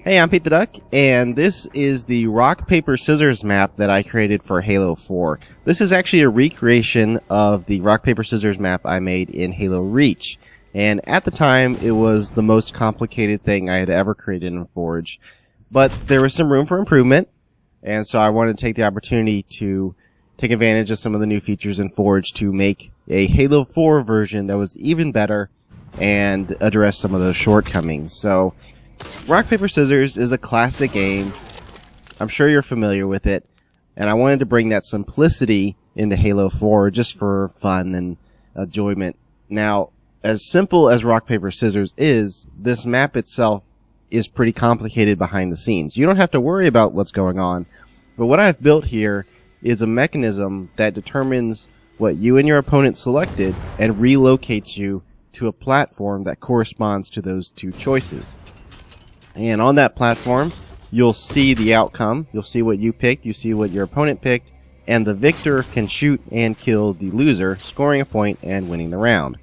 Hey, I'm Pete the Duck, and this is the rock, paper, scissors map that I created for Halo 4. This is actually a recreation of the rock, paper, scissors map I made in Halo Reach. And at the time, it was the most complicated thing I had ever created in Forge. But there was some room for improvement, and so I wanted to take the opportunity to take advantage of some of the new features in Forge to make a Halo 4 version that was even better and address some of those shortcomings. So, Rock, Paper, Scissors is a classic game. I'm sure you're familiar with it. And I wanted to bring that simplicity into Halo 4 just for fun and enjoyment. Now, as simple as Rock, Paper, Scissors is, this map itself is pretty complicated behind the scenes. You don't have to worry about what's going on. But what I've built here is a mechanism that determines what you and your opponent selected and relocates you to a platform that corresponds to those two choices. And on that platform, you'll see the outcome. You'll see what you picked. You see what your opponent picked. And the victor can shoot and kill the loser, scoring a point and winning the round.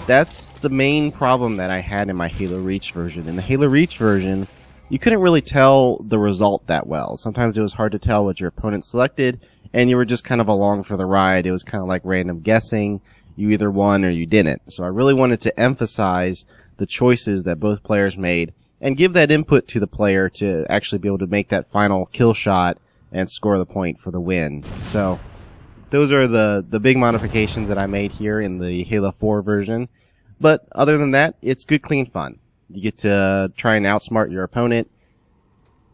That's the main problem that I had in my Halo Reach version. In the Halo Reach version, you couldn't really tell the result that well. Sometimes it was hard to tell what your opponent selected, and you were just kind of along for the ride. It was kind of like random guessing. You either won or you didn't. So I really wanted to emphasize the choices that both players made and give that input to the player to actually be able to make that final kill shot and score the point for the win. So those are the big modifications that I made here in the Halo 4 version. But other than that, it's good, clean fun. You get to try and outsmart your opponent.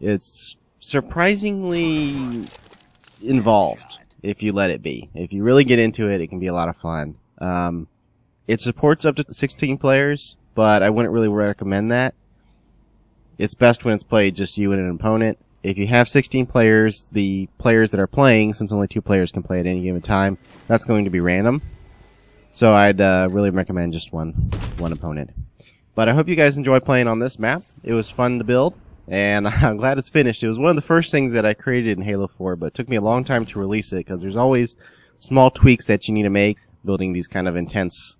It's surprisingly involved if you let it be. If you really get into it, it can be a lot of fun. It supports up to 16 players, but I wouldn't really recommend that. It's best when it's played just you and an opponent. If you have 16 players, the players that are playing, since only 2 players can play at any given time, that's going to be random. So I'd really recommend just one opponent. But I hope you guys enjoy playing on this map. It was fun to build, and I'm glad it's finished. It was one of the first things that I created in Halo 4, but it took me a long time to release it, because there's always small tweaks that you need to make building these kind of intense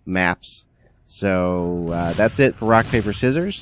maps. So that's it for Rock, Paper, Scissors.